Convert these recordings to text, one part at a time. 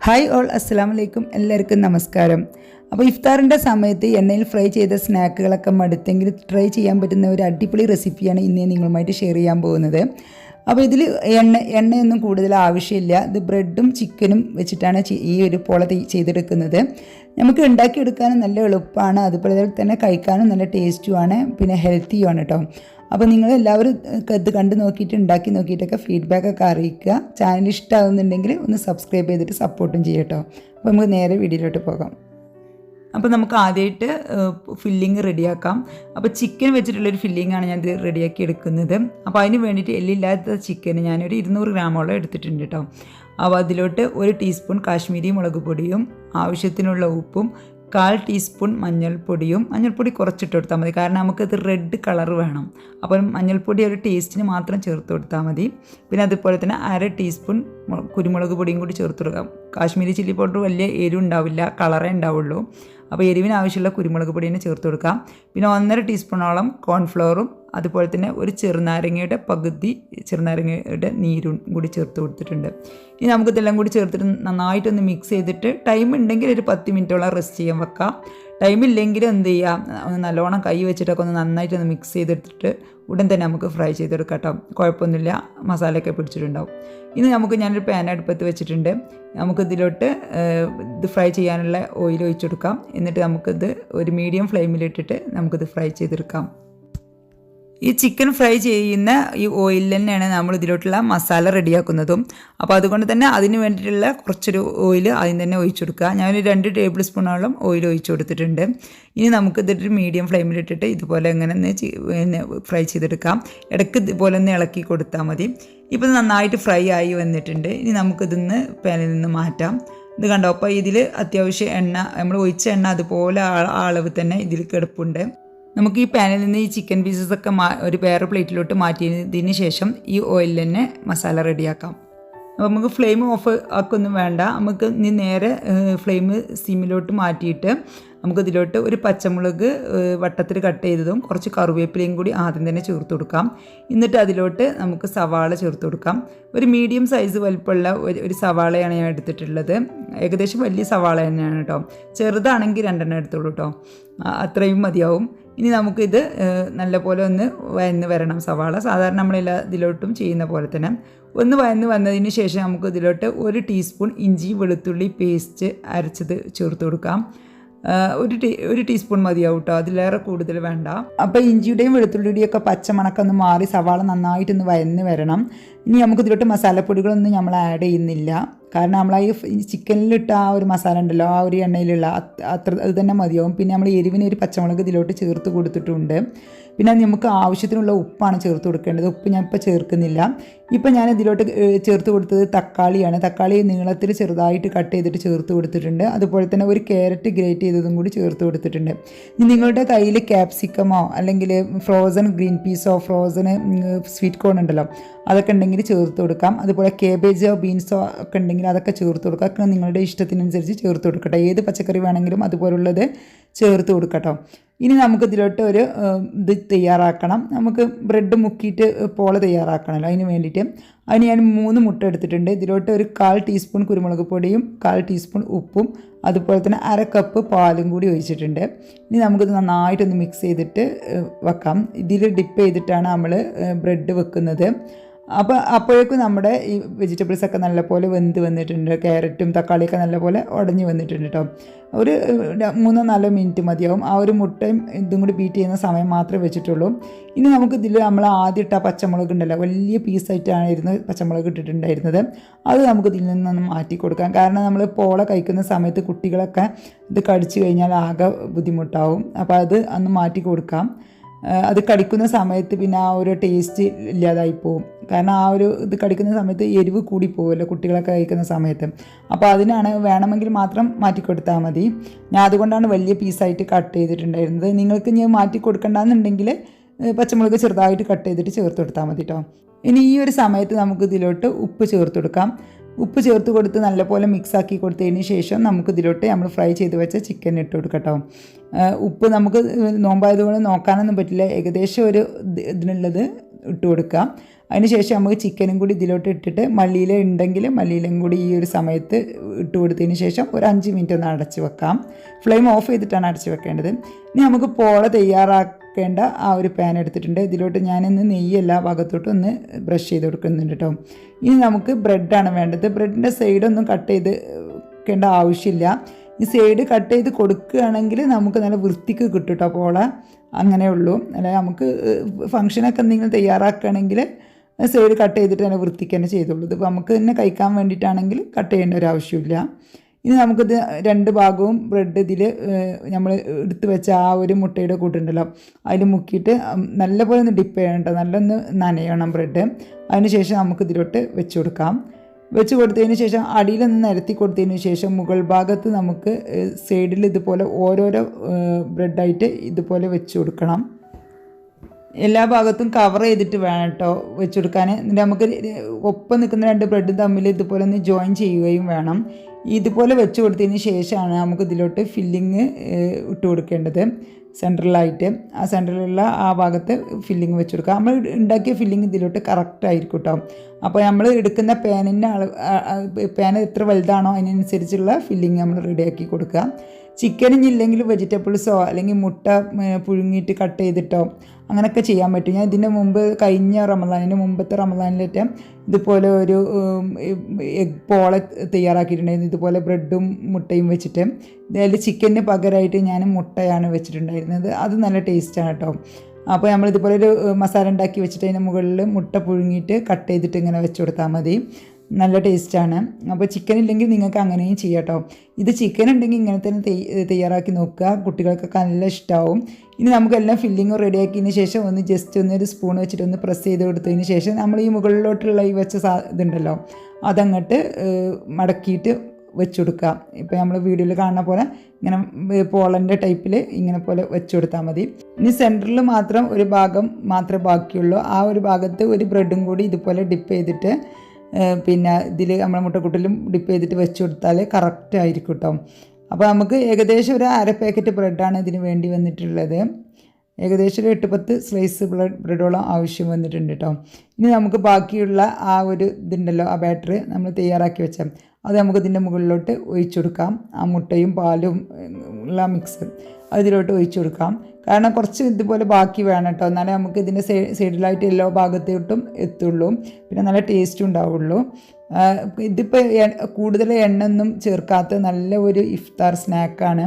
Hi all, അസ്സലാമു അലൈക്കും. എല്ലാവർക്കും നമസ്കാരം. അപ്പോൾ ഇഫ്താറിൻ്റെ സമയത്ത് എണ്ണയിൽ ഫ്രൈ ചെയ്ത സ്നാക്കുകളൊക്കെ മടുത്തെങ്കിൽ ട്രൈ ചെയ്യാൻ പറ്റുന്ന ഒരു അടിപൊളി റെസിപ്പിയാണ് ഇന്ന് ഞാൻ നിങ്ങളുമായിട്ട് ഷെയർ ചെയ്യാൻ പോകുന്നത്. അപ്പോൾ ഇതിൽ എണ്ണയൊന്നും കൂടുതൽ ആവശ്യമില്ല. ഇത് ബ്രെഡും ചിക്കനും വെച്ചിട്ടാണ് ഈ ഒരു പോള ചെയ്തെടുക്കുന്നത്. നമുക്ക് ഉണ്ടാക്കിയെടുക്കാനും നല്ല എളുപ്പമാണ്, അതുപോലെ തന്നെ കഴിക്കാനും നല്ല ടേസ്റ്റുമാണ്, പിന്നെ ഹെൽത്തിയുമാണ് കേട്ടോ. അപ്പോൾ നിങ്ങളെല്ലാവരും ഇത് കണ്ട് നോക്കിയിട്ട് ഉണ്ടാക്കി നോക്കിയിട്ടൊക്കെ ഫീഡ്ബാക്കൊക്കെ അറിയിക്കുക. ചാനൽ ഇഷ്ടമാകുന്നുണ്ടെങ്കിൽ ഒന്ന് സബ്സ്ക്രൈബ് ചെയ്തിട്ട് സപ്പോർട്ടും ചെയ്യട്ടോ. അപ്പോൾ നമുക്ക് നേരെ വീഡിയോയിലോട്ട് പോകാം. അപ്പോൾ നമുക്ക് ആദ്യമായിട്ട് ഫില്ലിങ് റെഡിയാക്കാം. അപ്പോൾ ചിക്കൻ വെച്ചിട്ടുള്ളൊരു ഫില്ലിങ്ങാണ് ഞാനിത് റെഡിയാക്കി എടുക്കുന്നത്. അപ്പോൾ അതിന് വേണ്ടിയിട്ട് എല്ലില്ലാത്ത ചിക്കൻ ഞാനൊരു 200 ഗ്രാമോളം എടുത്തിട്ടുണ്ട് കേട്ടോ. അപ്പോൾ അതിലോട്ട് 1 ടീസ്പൂൺ കാശ്മീരി മുളക് പൊടിയും ആവശ്യത്തിനുള്ള ഉപ്പും 1/4 ടീസ്പൂൺ മഞ്ഞൾപ്പൊടി കുറച്ചിട്ട് കൊടുത്താൽ മതി, കാരണം നമുക്കത് റെഡ് കളർ വേണം. അപ്പം മഞ്ഞൾപ്പൊടി ഒരു ടേസ്റ്റിന് മാത്രം ചേർത്ത് കൊടുത്താൽ മതി. പിന്നെ അതുപോലെ തന്നെ 1/2 ടീസ്പൂൺ കുരുമുളക് പൊടിയും കൂടി ചേർത്ത് കൊടുക്കാം. കാശ്മീരി ചില്ലി പൗഡർ വലിയ എരിവ് ഉണ്ടാവില്ല, കളറേ ഉണ്ടാവുള്ളൂ. അപ്പോൾ എരിവിന് ആവശ്യമുള്ള കുരുമുളക് പൊടി തന്നെ ചേർത്ത് കൊടുക്കാം. പിന്നെ 1.5 ടീസ്പൂണോളം കോൺഫ്ലവറും അതുപോലെ തന്നെ ഒരു ചെറുനാരങ്ങയുടെ നീരും കൂടി ചേർത്ത് കൊടുത്തിട്ടുണ്ട്. ഇനി നമുക്കിതെല്ലാം കൂടി ചേർത്തിട്ട് നന്നായിട്ടൊന്ന് മിക്സ് ചെയ്തിട്ട് ടൈം ഉണ്ടെങ്കിൽ ഒരു 10 മിനിറ്റോളം റെസ്റ്റ് ചെയ്യാൻ വെക്കാം. ടൈമില്ലെങ്കിൽ എന്ത് ചെയ്യാം, നല്ലോണം കൈ വെച്ചിട്ടൊക്കെ ഒന്ന് നന്നായിട്ടൊന്ന് മിക്സ് ചെയ്തെടുത്തിട്ട് ഉടൻ തന്നെ നമുക്ക് ഫ്രൈ ചെയ്തെടുക്കാം കേട്ടോ. കുഴപ്പമൊന്നുമില്ല, മസാലയൊക്കെ പിടിച്ചിട്ടുണ്ടാവും. ഇനി ഞാനൊരു പാൻ അടുപ്പത്ത് വെച്ചിട്ടുണ്ട്. നമുക്കിതിലോട്ട് ഇത് ഫ്രൈ ചെയ്യാനുള്ള ഓയിൽ ഒഴിച്ചു കൊടുക്കാം. എന്നിട്ട് നമുക്കിത് ഒരു മീഡിയം ഫ്ലെയിമിലിട്ടിട്ട് നമുക്കിത് ഫ്രൈ ചെയ്തെടുക്കാം. ഈ ചിക്കൻ ഫ്രൈ ചെയ്യുന്ന ഈ ഓയിൽ തന്നെയാണ് നമ്മൾ ഇതിലോട്ടുള്ള മസാല റെഡിയാക്കുന്നതും. അപ്പോൾ അതുകൊണ്ട് തന്നെ അതിന് വേണ്ടിയിട്ടുള്ള കുറച്ചൊരു ഓയിൽ ആദ്യം തന്നെ ഒഴിച്ചു കൊടുക്കുക. ഞാനൊരു 2 ടേബിൾ സ്പൂണോളം ഓയിൽ ഒഴിച്ചു കൊടുത്തിട്ടുണ്ട്. ഇനി നമുക്കിതൊരു മീഡിയം ഫ്ലെയിമിലിട്ടിട്ട് ഇതുപോലെ ഇങ്ങനെ ഫ്രൈ ചെയ്തെടുക്കാം. ഇടയ്ക്ക് ഇതുപോലെ ഒന്ന് ഇളക്കി കൊടുത്താൽ മതി. ഇപ്പോൾ നന്നായിട്ട് ഫ്രൈ ആയി വന്നിട്ടുണ്ട്. ഇനി നമുക്കിതൊന്ന് പാനിൽ നിന്ന് മാറ്റാം. ഇത് കണ്ടോ, അപ്പോൾ ഇതിൽ അത്യാവശ്യം എണ്ണ, നമ്മൾ ഒഴിച്ച എണ്ണ അതുപോലെ അളവ് തന്നെ ഇതിൽ കിടപ്പുണ്ട്. നമുക്ക് ഈ പാനിൽ നിന്ന് ഈ ചിക്കൻ പീസസൊക്കെ ഒരു വേറെ പ്ലേറ്റിലോട്ട് മാറ്റിയതിന് ശേഷം ഈ ഓയിലിൽ തന്നെ മസാല റെഡിയാക്കാം. അപ്പോൾ നമുക്ക് ഫ്ലെയിം ഓഫ് ആക്കൊന്നും വേണ്ട. നമുക്ക് ഇനി നേരെ ഫ്ലെയിം സിമ്മിലോട്ട് മാറ്റിയിട്ട് നമുക്കിതിലോട്ട് ഒരു പച്ചമുളക് വട്ടത്തിൽ കട്ട് ചെയ്തതും കുറച്ച് കറിവേപ്പിലയും കൂടി ആദ്യം തന്നെ ചേർത്ത് കൊടുക്കാം. എന്നിട്ട് അതിലോട്ട് നമുക്ക് സവാള ചേർത്ത് കൊടുക്കാം. ഒരു മീഡിയം സൈസ് വലിപ്പമുള്ള ഒരു സവാളയാണ് ഞാൻ എടുത്തിട്ടുള്ളത്. ഏകദേശം വലിയ സവാള തന്നെയാണ് കേട്ടോ. ചെറുതാണെങ്കിൽ 2 എടുത്തോളൂ കേട്ടോ, അത്രയും മതിയാവും. ഇനി നമുക്കിത് നല്ലപോലെ ഒന്ന് വഴന്ന് വരണം. സവാള സാധാരണ നമ്മളെല്ലാ ഇതിലോട്ടും ചെയ്യുന്ന പോലെ തന്നെ ഒന്ന് വഴന്ന് വന്നതിന് ശേഷം നമുക്ക് ഇതിലോട്ട് 1 ടീസ്പൂൺ ഇഞ്ചി വെളുത്തുള്ളി പേസ്റ്റ് അരച്ചത് ചേർത്ത് കൊടുക്കാം. ഒരു ടീസ്പൂൺ മതിയാവും കേട്ടോ, അതിലേറെ കൂടുതൽ വേണ്ട. അപ്പോൾ ഇഞ്ചിയുടെയും വെളുത്തുള്ളിയുടെയും ഒക്കെ പച്ചമണക്കൊന്ന് മാറി സവാള നന്നായിട്ടൊന്ന് വഴന്ന് വരണം. ഇനി നമുക്കിതിലോട്ട് മസാലപ്പൊടികളൊന്നും നമ്മൾ ആഡ് ചെയ്യുന്നില്ല, കാരണം നമ്മൾ ഈ ചിക്കനിലിട്ട ആ ഒരു മസാല ഉണ്ടല്ലോ, ആ ഒരു എണ്ണയിലുള്ള അത് തന്നെ മതിയാവും. പിന്നെ നമ്മൾ എരിവിന് ഒരു പച്ചമുളക് ഇതിലോട്ട് ചേർത്ത് കൊടുത്തിട്ടുണ്ട്. പിന്നെ നമുക്ക് ആവശ്യത്തിനുള്ള ഉപ്പാണ് ചേർത്ത് കൊടുക്കേണ്ടത്. ഉപ്പ് ഞാൻ ഇപ്പോൾ ചേർക്കുന്നില്ല. ഇപ്പം ഞാൻ ഇതിലോട്ട് ചേർത്ത് കൊടുത്തത് തക്കാളിയാണ്. തക്കാളി നീളത്തിൽ ചെറുതായിട്ട് കട്ട് ചെയ്തിട്ട് ചേർത്ത് കൊടുത്തിട്ടുണ്ട്. അതുപോലെ തന്നെ ഒരു ക്യാരറ്റ് ഗ്രേറ്റ് ചെയ്തതും കൂടി ചേർത്ത് കൊടുത്തിട്ടുണ്ട്. ഇനി നിങ്ങളുടെ കയ്യിൽ ക്യാപ്സിക്കമോ അല്ലെങ്കിൽ frozen green piezo frozen sweet corn ഉണ്ടല്ലോ, അതൊക്കെ ഉണ്ടെങ്കിൽ ചേർത്ത് കൊടുക്കാം. അതുപോലെ കേബേജോ ബീൻസോ ഒക്കെ ഉണ്ടെങ്കിൽ അതൊക്കെ ചേർത്ത് കൊടുക്കുക. ഒക്കെ നിങ്ങളുടെ ഇഷ്ടത്തിനനുസരിച്ച് ചേർത്ത് കൊടുക്കട്ടെ. ഏത് പച്ചക്കറി വേണമെങ്കിലും അതുപോലുള്ളത് ചേർത്ത് കൊടുക്കട്ടോ. ഇനി നമുക്കിതിലോട്ട് ഒരു ഇത് തയ്യാറാക്കണം. നമുക്ക് ബ്രെഡ് മുക്കിയിട്ട് പോള തയ്യാറാക്കണമല്ലോ, അതിന് വേണ്ടിയിട്ട് അതിന് ഞാൻ 3 മുട്ട എടുത്തിട്ടുണ്ട്. ഇതിലോട്ട് ഒരു 1/4 ടീസ്പൂൺ കുരുമുളക് പൊടിയും 1/4 ടീസ്പൂൺ ഉപ്പും അതുപോലെ തന്നെ 1/2 കപ്പ് പാലും കൂടി ഒഴിച്ചിട്ടുണ്ട്. ഇനി നമുക്കിത് നന്നായിട്ടൊന്ന് മിക്സ് ചെയ്തിട്ട് വെക്കാം. ഇതിൽ ഡിപ്പ് ചെയ്തിട്ടാണ് നമ്മൾ ബ്രെഡ് വെക്കുന്നത്. അപ്പോൾ അപ്പോഴേക്കും നമ്മുടെ ഈ വെജിറ്റബിൾസൊക്കെ നല്ലപോലെ വെന്ത് വന്നിട്ടുണ്ട്. ക്യാരറ്റും തക്കാളിയൊക്കെ നല്ലപോലെ ഉടഞ്ഞ് വന്നിട്ടുണ്ട് കേട്ടോ. ഒരു 3-4 മിനിറ്റ് മതിയാവും. ആ ഒരു മുട്ടയും ഇതും കൂടി ബീറ്റ് ചെയ്യുന്ന സമയം മാത്രമേ വെച്ചിട്ടുള്ളൂ. ഇനി നമുക്കിതിൽ നമ്മൾ ആദ്യം ഇട്ട പച്ചമുളക് ഉണ്ടല്ലോ, വലിയ പീസായിട്ടായിരുന്നു പച്ചമുളക് ഇട്ടിട്ടുണ്ടായിരുന്നത്. അത് നമുക്ക് ഇതിൽ നിന്നൊന്ന് മാറ്റി കൊടുക്കാം. കാരണം നമ്മൾ പോള കഴിക്കുന്ന സമയത്ത് കുട്ടികളൊക്കെ ഇത് കടിച്ചു കഴിഞ്ഞാൽ ആകെ ബുദ്ധിമുട്ടാവും. അപ്പോൾ അത് ഒന്ന് മാറ്റി കൊടുക്കാം. അത് കടിക്കുന്ന സമയത്ത് പിന്നെ ആ ഒരു ടേസ്റ്റ് ഇല്ലാതായി പോവും. കാരണം ആ ഒരു ഇത് കടിക്കുന്ന സമയത്ത് എരിവ് കൂടി പോകുമല്ലോ കുട്ടികളൊക്കെ കഴിക്കുന്ന സമയത്ത്. അപ്പോൾ അതിനാണ്, വേണമെങ്കിൽ മാത്രം മാറ്റി കൊടുത്താൽ മതി. ഞാൻ അതുകൊണ്ടാണ് വലിയ പീസായിട്ട് കട്ട് ചെയ്തിട്ടുണ്ടായിരുന്നത്. നിങ്ങൾക്ക് ഞാൻ മാറ്റി കൊടുക്കണ്ടെന്നുണ്ടെങ്കിൽ പച്ചമുളക് ചെറുതായിട്ട് കട്ട് ചെയ്തിട്ട് ചേർത്ത് കൊടുത്താൽ മതി കേട്ടോ. ഇനി ഈ ഒരു സമയത്ത് നമുക്ക് ഇതിലോട്ട് ഉപ്പ് ചേർത്ത് കൊടുക്കാം. ഉപ്പ് ചേർത്ത് കൊടുത്ത് നല്ലപോലെ മിക്സാക്കി കൊടുത്തതിന് ശേഷം നമുക്ക് ഇതിലോട്ട് നമ്മൾ ഫ്രൈ ചെയ്ത് വെച്ച ചിക്കൻ ഇട്ട് കൊടുക്കട്ടോ. ഉപ്പ് നമുക്ക് നോമ്പായതുകൊണ്ട് നോക്കാനൊന്നും പറ്റില്ല, ഏകദേശം ഒരു ഇതിനുള്ളത് ഇട്ട് കൊടുക്കാം. അതിനുശേഷം നമുക്ക് ചിക്കനും കൂടി ഇതിലോട്ട് ഇട്ടിട്ട് മല്ലിയില ഉണ്ടെങ്കിൽ മല്ലിയിലും കൂടി ഈ ഒരു സമയത്ത് ഇട്ട് കൊടുത്തതിന് ശേഷം ഒരു 5 മിനിറ്റ് ഒന്ന് അടച്ച് വെക്കാം. ഫ്ലെയിം ഓഫ് ചെയ്തിട്ടാണ് അടച്ച് വെക്കേണ്ടത്. ഇനി നമുക്ക് പോള തയ്യാറാക്കേണ്ട ആ ഒരു പാൻ എടുത്തിട്ടുണ്ട്. ഇതിലോട്ട് ഞാനിന്ന് നെയ്യ് എല്ലാ ഭാഗത്തോട്ടും ഒന്ന് ബ്രഷ് ചെയ്ത് കൊടുക്കുന്നുണ്ട് കേട്ടോ. ഇനി നമുക്ക് ബ്രെഡാണ് വേണ്ടത്. ബ്രെഡിൻ്റെ സൈഡൊന്നും കട്ട് ചെയ്ത് ആവശ്യമില്ല. ഈ സൈഡ് കട്ട് ചെയ്ത് കൊടുക്കുകയാണെങ്കിൽ നമുക്ക് നല്ല വൃത്തിക്ക് കിട്ടും കേട്ടോ പോള. അങ്ങനെ ഉള്ളൂ. അല്ല നമുക്ക് ഫംഗ്ഷനൊക്കെ എന്തെങ്കിലും തയ്യാറാക്കുകയാണെങ്കിൽ സൈഡ് കട്ട് ചെയ്തിട്ട് തന്നെ വൃത്തിക്ക് തന്നെ ചെയ്തോളൂ. ഇതിപ്പോൾ നമുക്ക് തന്നെ കഴിക്കാൻ വേണ്ടിയിട്ടാണെങ്കിൽ കട്ട് ചെയ്യേണ്ട ഒരു ആവശ്യമില്ല. ഇനി നമുക്കിത് 2 ഭാഗവും ബ്രെഡ് ഇതിൽ നമ്മൾ എടുത്ത് വെച്ച ആ ഒരു മുട്ടയുടെ കൂട്ടുണ്ടല്ലോ അതിൽ മുക്കിയിട്ട് നല്ലപോലെ ഒന്ന് ഡിപ്പ് ചെയ്യണം കേട്ടോ. നല്ലൊന്ന് നനയണം ബ്രെഡ്. അതിനുശേഷം നമുക്കിതിലോട്ട് വെച്ച് കൊടുക്കാം. വെച്ച് കൊടുത്തതിന് ശേഷം അടിയിലൊന്ന് നിരത്തി കൊടുത്തതിന് ശേഷം മുകൾ ഭാഗത്ത് നമുക്ക് സൈഡിൽ ഇതുപോലെ ഓരോരോ ബ്രെഡായിട്ട് ഇതുപോലെ വെച്ച് കൊടുക്കണം. എല്ലാ ഭാഗത്തും കവർ ചെയ്തിട്ട് വേണം കേട്ടോ വെച്ച് കൊടുക്കാൻ. എന്നിട്ട് നമുക്ക് ഒപ്പം നിൽക്കുന്ന 2 ബ്രെഡ് തമ്മിൽ ഇതുപോലെ ഒന്ന് ജോയിൻ ചെയ്യുകയും വേണം. ഇതുപോലെ വെച്ച് കൊടുത്തതിന് ശേഷമാണ് നമുക്ക് ഇതിലോട്ട് ഫില്ലിങ് ഇട്ട് കൊടുക്കേണ്ടത്. സെൻട്രലായിട്ട് ആ സെൻട്രലുള്ള ആ ഭാഗത്ത് ഫില്ലിങ് വെച്ച് കൊടുക്കുക. നമ്മൾ ഉണ്ടാക്കിയ ഫില്ലിങ് ഇതിലോട്ട് കറക്റ്റ് ആയിരിക്കും കേട്ടോ. അപ്പോൾ നമ്മൾ എടുക്കുന്ന പാൻ എത്ര വലുതാണോ അതിനനുസരിച്ചുള്ള ഫില്ലിങ് നമ്മൾ റെഡിയാക്കി കൊടുക്കുക. ചിക്കനില്ലെങ്കിൽ വെജിറ്റബിൾസോ അല്ലെങ്കിൽ മുട്ട പുഴുങ്ങിയിട്ട് കട്ട് ചെയ്തിട്ടോ അങ്ങനെയൊക്കെ ചെയ്യാൻ പറ്റും. ഞാൻ ഇതിൻ്റെ മുമ്പ് മുമ്പത്തെ റമദാനിലേറ്റം ഇതുപോലെ ഒരു എഗ് പോള തയ്യാറാക്കിയിട്ടുണ്ടായിരുന്നു. ഇതുപോലെ ബ്രെഡും മുട്ടയും വെച്ചിട്ട് അതിൽ ചിക്കന് പകരമായിട്ട് ഞാൻ മുട്ടയാണ് വെച്ചിട്ടുണ്ടായിരുന്നത്. അത് നല്ല ടേസ്റ്റാണ് കേട്ടോ. അപ്പോൾ നമ്മളിതുപോലെ ഒരു മസാല ഉണ്ടാക്കി വെച്ചിട്ട് അതിൻ്റെ മുകളിൽ മുട്ട പുഴുങ്ങിയിട്ട് കട്ട് ചെയ്തിട്ട് ഇങ്ങനെ വെച്ച് കൊടുത്താൽ മതി. നല്ല ടേസ്റ്റാണ്. അപ്പോൾ ചിക്കൻ ഇല്ലെങ്കിൽ നിങ്ങൾക്ക് അങ്ങനെയും ചെയ്യാം കേട്ടോ. ഇത് ചിക്കൻ ഉണ്ടെങ്കിൽ ഇങ്ങനെ തന്നെ തയ്യാറാക്കി നോക്കുക. കുട്ടികൾക്കൊക്കെ നല്ല ഇഷ്ടമാവും. ഇനി നമുക്കെല്ലാം ഫില്ലിങ് റെഡിയാക്കിയതിന് ശേഷം ഒന്ന് ജസ്റ്റ് ഒരു സ്പൂൺ വെച്ചിട്ട് ഒന്ന് പ്രസ് ചെയ്ത് കൊടുത്തതിന് ശേഷം നമ്മൾ ഈ മുകളിലോട്ടുള്ള ഈ വെച്ച ഇതുണ്ടല്ലോ അതങ്ങോട്ട് മടക്കിയിട്ട് വെച്ച് കൊടുക്കുക. ഇപ്പോൾ നമ്മൾ വീഡിയോയിൽ കാണുന്ന പോലെ ഇങ്ങനെ പോളൻ്റെ ടൈപ്പിൽ ഇങ്ങനെ പോലെ വെച്ച് കൊടുത്താൽ മതി. ഇനി സെൻറ്ററിൽ മാത്രം ഒരു ഭാഗം മാത്രമേ ബാക്കിയുള്ളൂ. ആ ഒരു ഭാഗത്ത് ഒരു ബ്രെഡും കൂടി ഇതുപോലെ ഡിപ്പ് ചെയ്തിട്ട് പിന്നെ ഇതിൽ നമ്മളെ മുട്ടക്കുട്ടിലും ഡിപ്പ് ചെയ്തിട്ട് വെച്ച് കൊടുത്താൽ കറക്റ്റ് ആയിരിക്കും കേട്ടോ. അപ്പോൾ നമുക്ക് ഏകദേശം ഒരു 1/2 പാക്കറ്റ് ബ്രെഡാണ് ഇതിന് വേണ്ടി വന്നിട്ടുള്ളത്. ഏകദേശം ഒരു 8-10 സ്ലൈസ് ബ്രെഡോളം ആവശ്യം വന്നിട്ടുണ്ട് കേട്ടോ. ഇനി നമുക്ക് ബാക്കിയുള്ള ആ ഒരു ഇതുണ്ടല്ലോ ആ ബാറ്റർ നമ്മൾ തയ്യാറാക്കി വെച്ചാൽ അത് നമുക്ക് ഇതിൻ്റെ മുകളിലോട്ട് ഒഴിച്ചു കൊടുക്കാം. ആ മുട്ടയും പാലും ഉള്ള മിക്സ് അതിലോട്ട് ഒഴിച്ചു കൊടുക്കാം. കാരണം കുറച്ച് ഇതുപോലെ ബാക്കി വേണം കേട്ടോ. എന്നാലേ നമുക്ക് ഇതിൻ്റെ സൈഡിലായിട്ട് എല്ലാ ഭാഗത്തോട്ടും എത്തുള്ളൂ. പിന്നെ നല്ല ടേസ്റ്റും ഉണ്ടാവുള്ളൂ. ഇതിപ്പോൾ കൂടുതൽ എണ്ണയൊന്നും ചേർക്കാത്ത നല്ല ഒരു ഇഫ്താർ സ്നാക്കാണ്.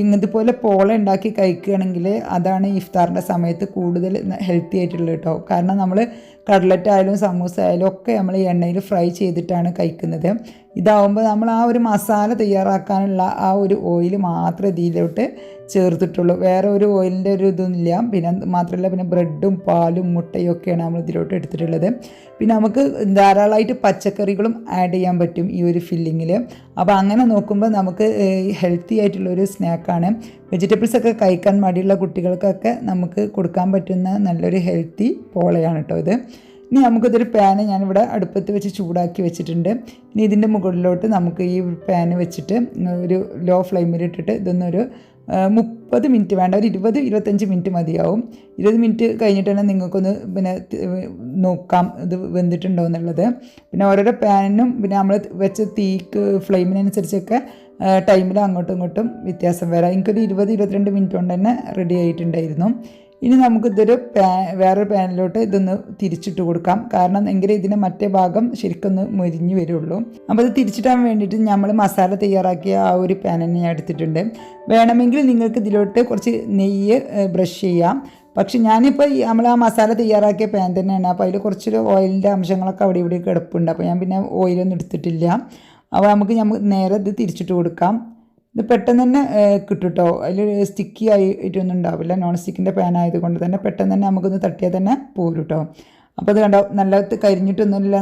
ഇതുപോലെ പോള ഉണ്ടാക്കി കഴിക്കുകയാണെങ്കിൽ അതാണ് ഇഫ്താറിൻ്റെ സമയത്ത് കൂടുതൽ ഹെൽത്തി ആയിട്ടുള്ളത് കേട്ടോ. കാരണം നമ്മൾ കട്ലറ്റ് ആയാലും സമൂസ ആയാലും ഒക്കെ നമ്മൾ എണ്ണയിൽ ഫ്രൈ ചെയ്തിട്ടാണ് കഴിക്കുന്നത്. ഇതാവുമ്പോൾ നമ്മൾ ആ ഒരു മസാല തയ്യാറാക്കാനുള്ള ആ ഒരു ഓയിൽ മാത്രമേ ഇതിലോട്ട് ചേർത്തിട്ടുള്ളൂ. വേറെ ഒരു ഓയിലിൻ്റെ ഒരു ഇതൊന്നുമില്ല. പിന്നെ മാത്രമല്ല പിന്നെ ബ്രെഡും പാലും മുട്ടയും ഒക്കെയാണ് നമ്മൾ ഇതിലോട്ട് എടുത്തിട്ടുള്ളത്. പിന്നെ നമുക്ക് ധാരാളമായിട്ട് പച്ചക്കറികളും ആഡ് ചെയ്യാൻ പറ്റും ഈ ഒരു ഫില്ലിങ്ങിൽ. അപ്പോൾ അങ്ങനെ നോക്കുമ്പോൾ നമുക്ക് ഹെൽത്തി ആയിട്ടുള്ളൊരു സ്നാക്കാണ്. വെജിറ്റബിൾസൊക്കെ കഴിക്കാൻ മടിയുള്ള കുട്ടികൾക്കൊക്കെ നമുക്ക് കൊടുക്കാൻ പറ്റുന്ന നല്ലൊരു ഹെൽത്തി പോളയാണ് കേട്ടോ ഇത്. ഇനി നമുക്കിതൊരു പാന് ഞാനിവിടെ അടുപ്പത്ത് വെച്ച് ചൂടാക്കി വെച്ചിട്ടുണ്ട്. ഇനി ഇതിൻ്റെ മുകളിലോട്ട് നമുക്ക് ഈ പാന് വെച്ചിട്ട് ഒരു ലോ ഫ്ലെയിമിലിട്ടിട്ട് ഇതൊന്നൊരു 30 മിനിറ്റ് വേണ്ട, ഒരു 20-25 മിനിറ്റ് മതിയാവും. 20 മിനിറ്റ് കഴിഞ്ഞിട്ട് തന്നെ നിങ്ങൾക്കൊന്ന് പിന്നെ നോക്കാം ഇത് വെന്തിട്ടുണ്ടോ എന്നുള്ളത്. പിന്നെ ഓരോരോ പാനിനും പിന്നെ നമ്മൾ വെച്ച തീക്ക് ഫ്ലെയിമിനനുസരിച്ചൊക്കെ ടൈമിൽ അങ്ങോട്ടും ഇങ്ങോട്ടും വ്യത്യാസം വരാം. എനിക്കൊരു 20-22 മിനിറ്റ് കൊണ്ട് തന്നെ റെഡി ആയിട്ടുണ്ടായിരുന്നു. ഇനി നമുക്കിതൊരു വേറൊരു പാനിലോട്ട് ഇതൊന്ന് തിരിച്ചിട്ട് കൊടുക്കാം. കാരണം എങ്കിലും ഇതിൻ്റെ മറ്റേ ഭാഗം ശരിക്കൊന്ന് മൊരിഞ്ഞ് വരുള്ളൂ. അപ്പോൾ അത് തിരിച്ചിട്ടാൻ വേണ്ടിയിട്ട് നമ്മൾ മസാല തയ്യാറാക്കിയ ആ ഒരു പാൻ തന്നെ ഞാൻ എടുത്തിട്ടുണ്ട്. വേണമെങ്കിൽ നിങ്ങൾക്ക് ഇതിലോട്ട് കുറച്ച് നെയ്യ് ബ്രഷ് ചെയ്യാം. പക്ഷെ ഞാനിപ്പോൾ നമ്മൾ ആ മസാല തയ്യാറാക്കിയ പാൻ തന്നെയാണ്. അപ്പോൾ അതിൽ കുറച്ചൊരു ഓയിലിൻ്റെ അംശങ്ങളൊക്കെ അവിടെ ഇവിടെ കിടപ്പുണ്ട്. അപ്പോൾ ഞാൻ പിന്നെ ഓയിലൊന്നും എടുത്തിട്ടില്ല. അപ്പോൾ നമുക്ക് നേരെ ഇത് തിരിച്ചിട്ട് കൊടുക്കാം. ഇത് പെട്ടെന്ന് തന്നെ കിട്ടും കേട്ടോ. അതിൽ സ്റ്റിക്കി ആയിട്ടൊന്നും ഉണ്ടാവില്ല. നോൺ സ്റ്റിക്കിൻ്റെ പാൻ ആയതുകൊണ്ട് തന്നെ പെട്ടെന്ന് തന്നെ നമുക്കൊന്ന് തട്ടിയാൽ തന്നെ പോരും കേട്ടോ. അപ്പോൾ അത് കണ്ടോ, നല്ല കരിഞ്ഞിട്ടൊന്നുമില്ല,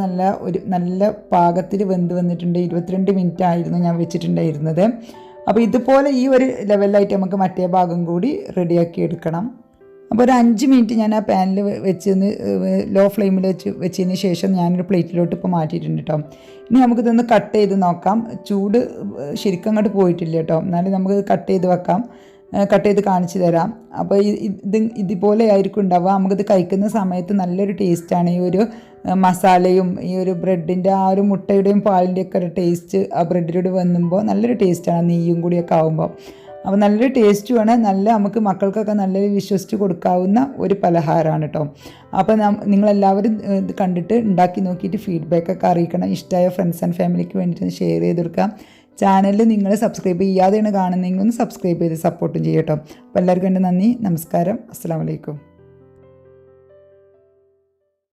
നല്ല പാകത്തിൽ വെന്ത് വന്നിട്ടുണ്ട്. 22 മിനിറ്റ് ആയിരുന്നു ഞാൻ വെച്ചിട്ടുണ്ടായിരുന്നത്. അപ്പോൾ ഇതുപോലെ ഈ ഒരു ലെവലിലായിട്ട് നമുക്ക് മറ്റേ ഭാഗം കൂടി റെഡിയാക്കി എടുക്കണം. അപ്പോൾ ഒരു 5 മിനിറ്റ് ഞാൻ ആ പാനിൽ വെച്ചൊന്ന് ലോ ഫ്ലെയിമിൽ വെച്ചതിന് ശേഷം ഞാനൊരു പ്ലേറ്റിലോട്ട് ഇപ്പോൾ മാറ്റിയിട്ടുണ്ട് കേട്ടോ. ഇനി നമുക്കിതൊന്ന് കട്ട് ചെയ്ത് നോക്കാം. ചൂട് ശരിക്കും അങ്ങോട്ട് പോയിട്ടില്ല കേട്ടോ. എന്നാലും നമുക്ക് കട്ട് ചെയ്ത് വെക്കാം. കട്ട് ചെയ്ത് കാണിച്ചു തരാം. അപ്പോൾ ഇതുപോലെ ആയിരിക്കും ഉണ്ടാവുക. നമുക്കിത് കഴിക്കുന്ന സമയത്ത് നല്ലൊരു ടേസ്റ്റാണ്. ഈ ഒരു മസാലയും ഈ ഒരു ബ്രെഡിൻ്റെ ആ ഒരു മുട്ടയുടെയും പാലിൻ്റെയൊക്കെ ഒരു ടേസ്റ്റ് ആ ബ്രെഡിലൂടെ വന്നുമ്പോൾ നല്ലൊരു ടേസ്റ്റാണ്, നെയ്യും കൂടിയൊക്കെ ആകുമ്പോൾ. അപ്പോൾ നല്ലൊരു ടേസ്റ്റുമാണ്, നല്ല നമുക്ക് മക്കൾക്കൊക്കെ നല്ലൊരു വിശ്വസിച്ച് കൊടുക്കാവുന്ന ഒരു പലഹാരമാണ് കേട്ടോ. അപ്പോൾ നിങ്ങളെല്ലാവരും ഇത് കണ്ടിട്ട് ഉണ്ടാക്കി നോക്കിയിട്ട് ഫീഡ്ബാക്കൊക്കെ അറിയിക്കണം. ഇഷ്ടമായ ഫ്രണ്ട്സ് ആൻഡ് ഫാമിലിക്ക് വേണ്ടിയിട്ട് ഷെയർ ചെയ്ത് കൊടുക്കാം. ചാനലിൽ നിങ്ങൾ സബ്സ്ക്രൈബ് ചെയ്യാതെയാണ് കാണുന്നതെങ്കിൽ ഒന്ന് സബ്സ്ക്രൈബ് ചെയ്ത് സപ്പോർട്ടും ചെയ്യട്ടോ. അപ്പോൾ എല്ലാവർക്കും എൻ്റെ നന്ദി, നമസ്കാരം, അസ്സലാമു അലൈക്കും.